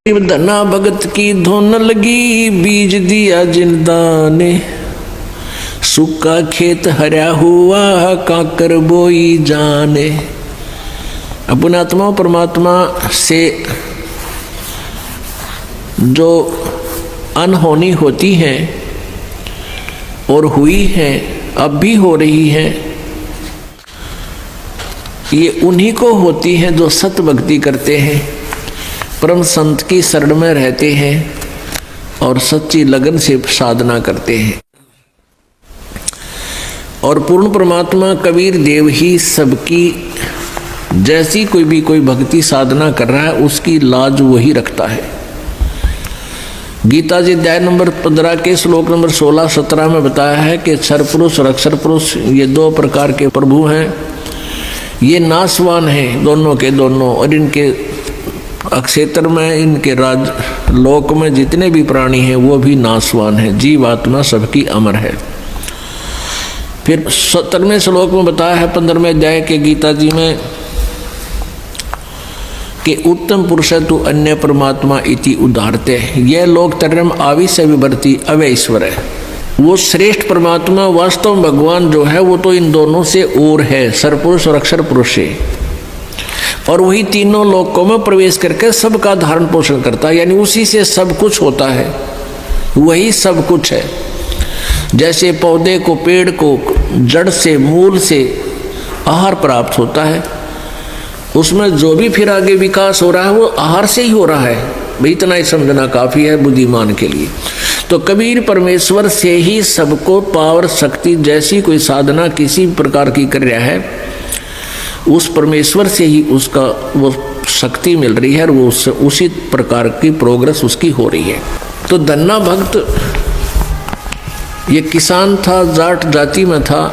धना भगत की धुन लगी, बीज दिया जिंदा ने, सूखा खेत हरा हुआ काकर बोई जाने। अपने आत्मा परमात्मा से जो अनहोनी होती है और हुई है, अब भी हो रही है, ये उन्हीं को होती है जो सत भक्ति करते हैं, परम संत की शरण में रहते हैं और सच्ची लगन से साधना करते हैं। और पूर्ण परमात्मा कबीर देव ही सबकी जैसी कोई भक्ति साधना कर रहा है उसकी लाज वही रखता है। गीता जी अध्याय नंबर 15 के श्लोक नंबर 16-17 में बताया है कि क्षर पुरुष और अक्षर पुरुष ये दो प्रकार के प्रभु हैं, ये नाशवान हैं दोनों के दोनों, और इनके अक्षेत्र में, इनके राज लोक में जितने भी प्राणी हैं वो भी नाशवान हैं, जीव आत्मा सबकी अमर है। फिर 17वें श्लोक में बताया है 15वें अध्याय के गीता जी में कि उत्तम पुरुष तु अन्य परमात्मा इति उदाहरते, यह लोक तरम आविश्य विभर्ति अवय ईश्वर है। वो श्रेष्ठ परमात्मा वास्तव में भगवान जो है वो तो इन दोनों से और है, सरपुरुष और अक्षर पुरुष है, और वही तीनों लोकों में प्रवेश करके सबका धारण पोषण करता है, यानी उसी से सब कुछ होता है, वही सब कुछ है। जैसे पौधे को, पेड़ को जड़ से, मूल से आहार प्राप्त होता है, उसमें जो भी फिर आगे विकास हो रहा है वो आहार से ही हो रहा है, भाई इतना ही समझना काफी है बुद्धिमान के लिए। तो कबीर परमेश्वर से ही सबको पावर शक्ति जैसी कोई साधना किसी प्रकार की कर रहा है, उस परमेश्वर से ही उसका वो शक्ति मिल रही है और वो उसी प्रकार की प्रोग्रेस उसकी हो रही है। तो धन्ना भक्त ये किसान था, जाट जाति में था,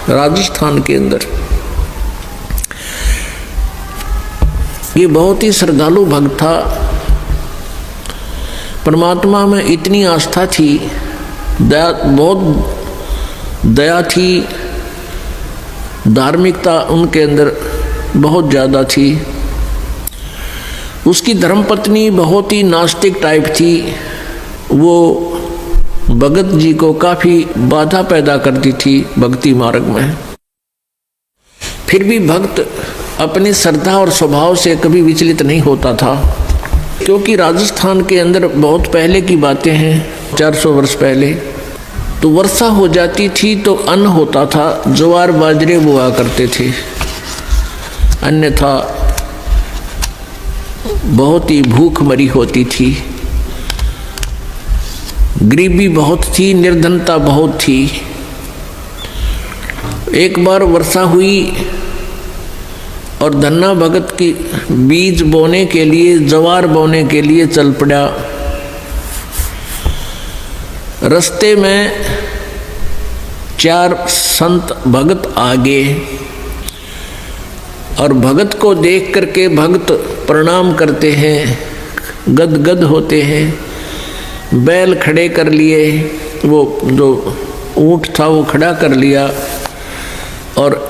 राजस्थान के अंदर। ये बहुत ही श्रद्धालु भक्त था, परमात्मा में इतनी आस्था थी, दया, बहुत दया थी, धार्मिकता उनके अंदर बहुत ज़्यादा थी। उसकी धर्मपत्नी बहुत ही नास्तिक टाइप थी, वो भगत जी को काफ़ी बाधा पैदा करती थी भक्ति मार्ग में। फिर भी भक्त अपनी श्रद्धा और स्वभाव से कभी विचलित नहीं होता था, क्योंकि राजस्थान के अंदर बहुत पहले की बातें हैं, 400 वर्ष पहले, तो वर्षा हो जाती थी तो अन्न होता था, ज्वार बाजरे बोआ करते थे, अन्यथा बहुत ही भूख मरी होती थी, गरीबी बहुत थी, निर्धनता बहुत थी। एक बार वर्षा हुई और धन्ना भगत की बीज बोने के लिए, ज्वार बोने के लिए चल पड़ा। रास्ते में 4 संत भगत आगे, और भगत को देख करके भगत प्रणाम करते हैं, गदगद होते हैं, बैल खड़े कर लिए, वो जो ऊंट था वो खड़ा कर लिया और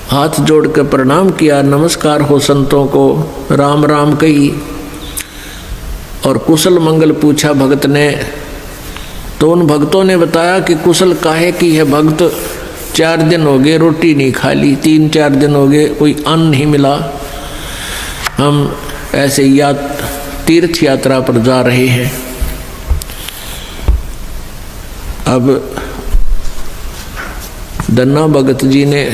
हाथ जोड़ कर प्रणाम किया, नमस्कार हो संतों को, राम राम कही और कुशल मंगल पूछा भगत ने। तो उन भक्तों ने बताया कि कुशल काहे की है भगत, 4 दिन हो गए रोटी नहीं खा ली, 3-4 दिन हो गए कोई अन्न नहीं मिला, हम ऐसे तीर्थ यात्रा पर जा रहे हैं। अब धन्ना भगत जी ने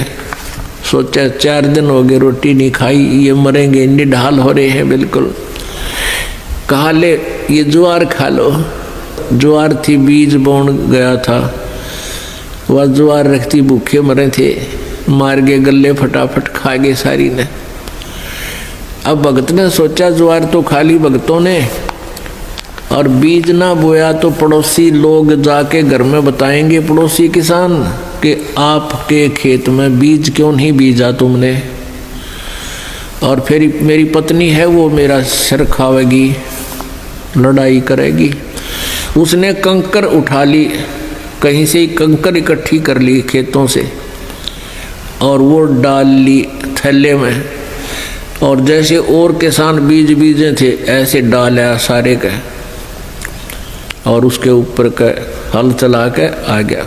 सोचा 4 दिन हो गए रोटी नहीं खाई, ये मरेंगे, निढाल हो रहे हैं बिल्कुल। कहा ले ये ज्वार खा लो। ज्वार थी, बीज बोन गया था, वह ज्वार रखती, भूखे मरे थे, मार गए गले, फटाफट खा गए सारी ने। अब भगत ने सोचा ज्वार तो खा ली भगतों ने, और बीज ना बोया तो पड़ोसी लोग जाके घर में बताएंगे, पड़ोसी किसान, कि आपके खेत में बीज क्यों नहीं बीजा तुमने, और फिर मेरी पत्नी है वो मेरा सिर खावेगी, लड़ाई करेगी। उसने कंकर उठा ली, कहीं से ही कंकर इकट्ठी कर ली खेतों से, और वो डाल ली थैले में, और जैसे और किसान बीज बीजे थे ऐसे डाला सारे के और उसके ऊपर का हल चला के आ गया।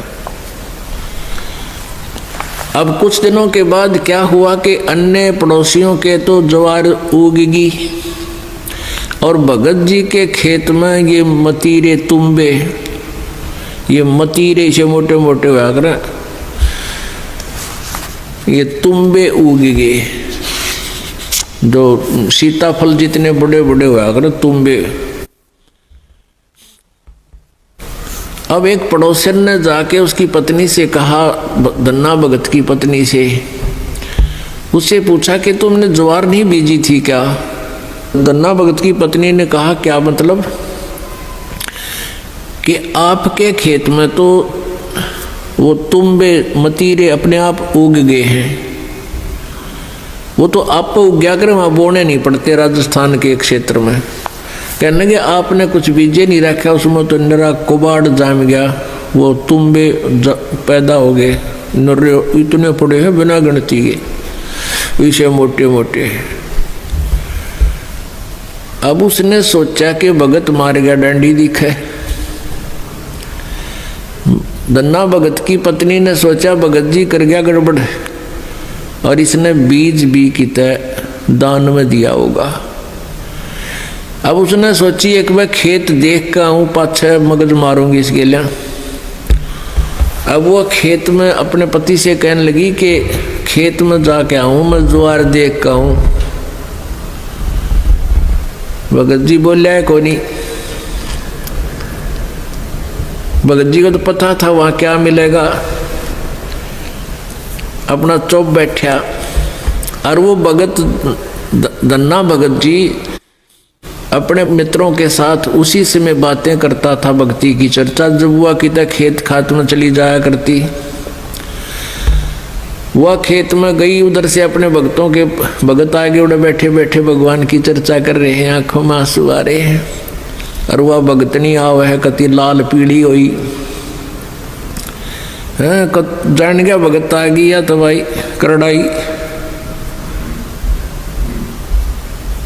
अब कुछ दिनों के बाद क्या हुआ कि अन्य पड़ोसियों के तो ज्वार उगगी और भगत जी के खेत में ये मतीरे तुम्बे, ये मतीरे से मोटे मोटे हुआ कर ये तुम्बे उग गए, जो सीताफल जितने बड़े बड़े हुआ कर तुम्बे। अब एक पड़ोसन ने जाके उसकी पत्नी से कहा, धन्ना भगत की पत्नी से, उससे पूछा कि तुमने ज्वार नहीं बीजी थी क्या? धन्ना भगत की पत्नी ने कहा, क्या मतलब? कि आपके खेत में तो वो तुम्बे मतीरे अपने आप उग गए हैं, वो तो आप उग गया कर, वहाँ बोने नहीं पड़ते राजस्थान के क्षेत्र में। कहने लगे आपने कुछ बीजे नहीं रखा, उसमें तो नरा कुबाड़ जाम गया, वो तुम्बे पैदा हो गए, नरे इतने पड़े हैं बिना गिनती के, इसे मोटे मोटे। अब उसने सोचा कि भगत मार गया डंडी दिखे। धन्ना भगत की पत्नी ने सोचा भगत जी कर गया गड़बड़ और इसने बीज भी कितना दान में दिया होगा। अब उसने सोची एक बार खेत देख कर आऊँ, पाछे मगज मारूंगी इसके लिए। अब वो खेत में अपने पति से कहने लगी कि खेत में जाके आऊँ मैं, ज्वार देख कर आऊँ। भगत जी बोले है को नहीं। भगत जी को तो पता था वहाँ क्या मिलेगा, अपना चुप बैठा। और वो भगत धन्ना भगत जी अपने मित्रों के साथ उसी समय बातें करता था, भक्ति की चर्चा। जब वह कितना खेत खात में चली जाया करती, वह खेत में गई, उधर से अपने भक्तों के भगत आगे उड़े बैठे बैठे भगवान की चर्चा कर रहे हैं, आंखों में आंसू आ रहे हैं। और वह भगतनी आव है कति लाल पीली हुई है, जान गया भगत आ गई या तो भाई करड़ाई।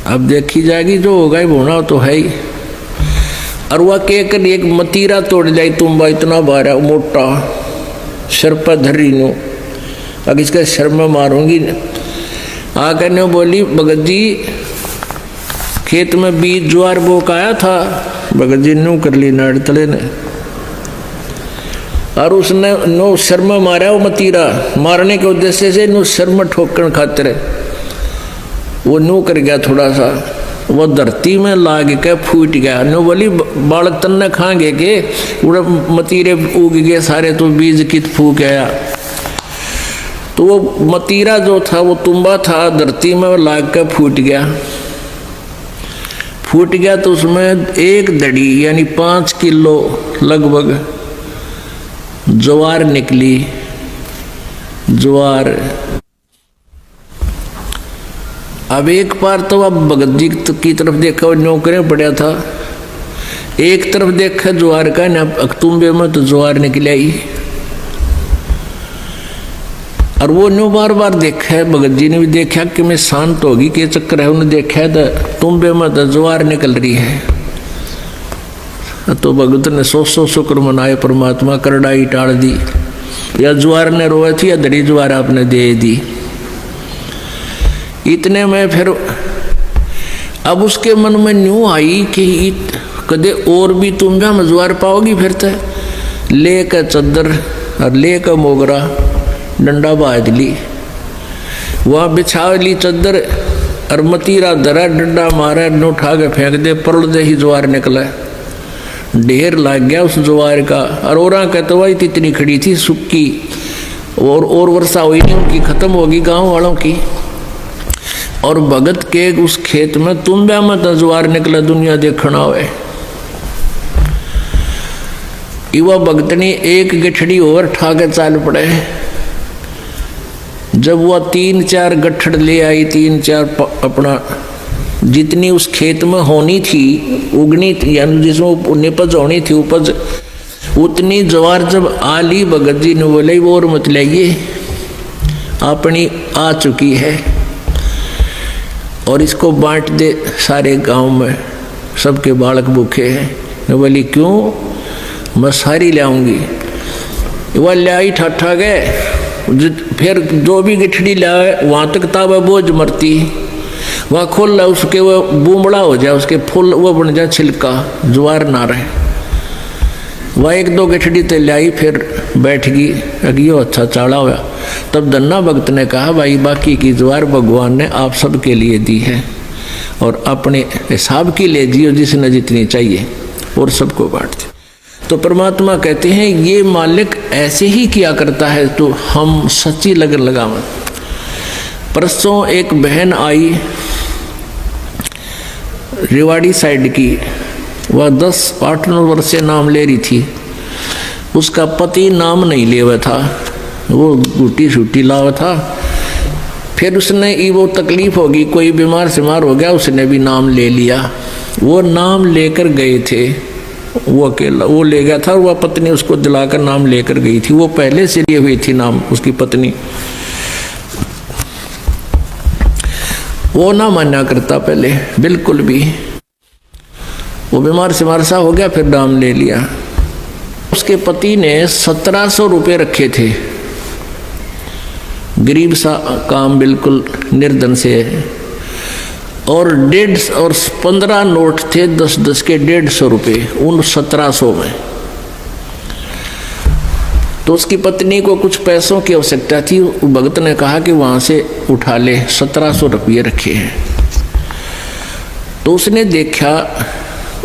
अब देखी जाएगी, जो होगा ही होना तो है ही। और वह कहकर एक मतीरा तोड़ जाई, तुम्बा इतना बारा मोटा सर पर धरी नो, अब इसका सर में मारूंगी। आकर ने बोली भगत जी खेत में बीज ज्वार बो का आया था। भगत जी न्यू कर ली नाड़ तले ने, और उसने नो सर में मारा। वो मतीरा मारने के उद्देश्य से नो सर में ठोकन खातिर वो नो कर गया थोड़ा सा, वो धरती में लाग के फूट गया। नो बोली बालक तन्ने खाएंगे के उड़े मतीरे उग गए सारे, तो बीज कित फूक आया। तो वो मतीरा जो था वो तुम्बा था, धरती में लाग के फूट गया। फूट गया तो उसमें एक दड़ी यानी 5 किलो लगभग ज्वार निकली। ज्वार अब एक बार तो अब भगत जी की तरफ देखा, नौकरें पड़ा था, एक तरफ देखा ज्वार का ना, अक्तुम्बे में तो ज्वार निकल आई। और वो न्यू बार बार देखा है, भगत जी ने भी देखा कि मैं शांत होगी के चक्कर है, उन्हें देखा तो तुम्बे में तो ज्वार निकल रही है। तो भगत ने 100 शुक्र मनाए, परमात्मा करड़ाई टाल दी, या ज्वार ने रोए थी या दरी ज्वार आपने दे दी। इतने में फिर अब उसके मन में न्यू आई कि कदे और भी तुम जहाँ ज्वार पाओगी। फिर तो ले कर चद्दर और ले कर मोगरा डंडा बाज ली, वहाँ बिछा ली चद्दर और मतीरा धरा, डंडा मारा, न उठा के फेंक दे, परल दे ही ज्वार निकला। ढेर लग गया उस ज्वार का। और ओरा कहतवाई इतनी खड़ी थी सुक्की, और वर्षा हुई नहीं, उनकी खत्म होगी गांव वालों की। और भगत के उस खेत में तुम्बा में तो ज्वार निकला, दुनिया देखना हुए। युवा भगतनी एक गठड़ी और ठा के चाल पड़े। जब वह 3-4 गठड़ ले आई, 3-4 अपना जितनी उस खेत में होनी थी, उगनी थी, यानी जिसमें निपज होनी थी उपज, उतनी ज्वार जब आ ली, भगत जी ने बोले वो और मत लाइए, अपनी आ चुकी है। और इसको बांट दे सारे गांव में, सबके बालक भूखे हैं। मैं बोली क्यों? मैं सारी ले आऊँगी। वह ले आई ठाठा गए, फिर जो भी गिठड़ी लाए वहाँ तक ताबा बोझ मरती, वहाँ खोल ला उसके वो बूमड़ा हो जाए, उसके फूल वो बन जाए छिलका, ज्वार ना रहे। वह एक दो गिठड़ी तो लाई, फिर बैठ गई, अगियो अच्छा चाड़ा हुआ। तब धन्ना भक्त ने कहा भाई बाकी की ज्वार भगवान ने आप सबके लिए दी है और अपने हिसाब की ले जियो जिसने जितनी चाहिए और सबको बांट दी। तो परमात्मा कहते हैं ये मालिक ऐसे ही किया करता है, तो हम सच्ची लगन लगावन। परसों एक बहन आई रेवाड़ी साइड की, वह 10-8-9 वर्ष से नाम ले रही थी। उसका पति नाम नहीं ले हुआ था, वो गुटी छुट्टी लावा था। फिर उसने वो तकलीफ होगी, कोई बीमार सिमार हो गया, उसने भी नाम ले लिया। वो नाम लेकर गए थे, वो अकेला वो ले गया था, और वह पत्नी उसको दिलाकर नाम लेकर गई थी। वो पहले से लिए हुई थी नाम, उसकी पत्नी। वो ना माना करता पहले बिल्कुल भी, वो बीमार सिमार सा हो गया, फिर नाम ले लिया। उसके पति ने 1700 रुपये रखे थे, गरीब सा काम, बिल्कुल निर्धन से, और 1.5 और 15 नोट थे 10-10 के 150 रुपये उन 1700 में। तो उसकी पत्नी को कुछ पैसों की आवश्यकता थी, भगत ने कहा कि वहाँ से उठा ले, 1700 रुपये रखे हैं। तो उसने देखा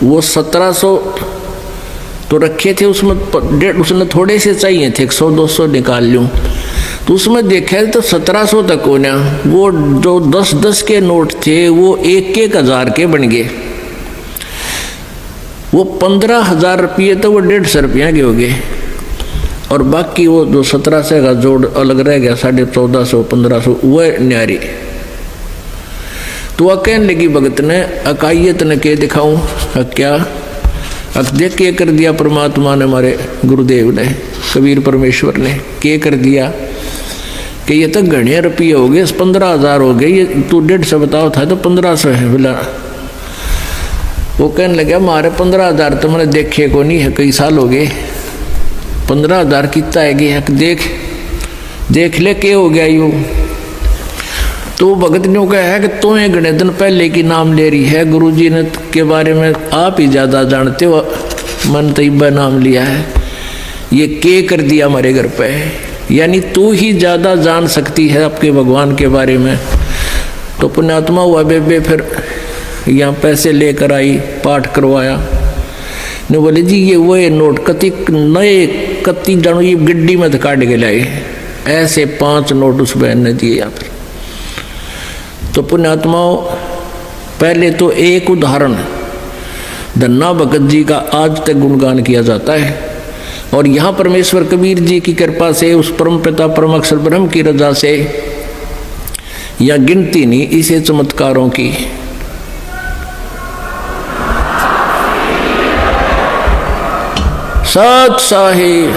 वो 1700 तो रखे थे, उसने थोड़े से चाहिए थे, 100-200 निकाल लूँ। तो उसमें देखा तो 1700 तक हो ना, वो जो 10-10 के नोट थे वो 1-1 हज़ार के बन गए। वो 15,000 रुपये तो वो 150 रुपया के हो गए, और बाकी वो जो 1700 का जोड़ अलग रह गया, 1450-1500 वह न्यारी। तो वह कहने लगी भगत ने, अकाइयत ने के दिखाऊं? क्या देख के कर दिया परमात्मा ने, हमारे गुरुदेव ने, कबीर परमेश्वर ने के कर दिया कि ये तो घने रुपये हो गए, 15,000 हो गए, ये तू 150 बताओ था तो 1500 है बोला। वो कहने लगा हमारे 15,000 तो मैंने देखे को नहीं है, कई साल हो गए, 15,000 कितना है गया, देख ले के हो गया यूँ। तो भगत ने कहा है कि तुम्हें घने दिन पहले की नाम ले रही है, गुरुजी ने के बारे में आप ही ज़्यादा जानते हो, मन तैयबा नाम लिया है, ये के कर दिया हमारे घर पे, यानी तू ही ज़्यादा जान सकती है आपके भगवान के बारे में। तो पुण्यात्मा हुआ बेबे फिर यहाँ पैसे लेकर आई, पाठ करवाया। ने बोले जी ये वो नोट कति नए कति जानो ये गड्डी में काट के लाए, ऐसे 5 नोट उस बहन ने दिए। यहाँ पर तो पुण्यात्माओं पहले तो एक उदाहरण धन्ना भगत जी का आज तक गुणगान किया जाता है, और यहाँ परमेश्वर कबीर जी की कृपा से, उस परम पिता परम अक्षर ब्रह्म की रजा से, या गिनती नहीं इसे चमत्कारों की। सत साहिब।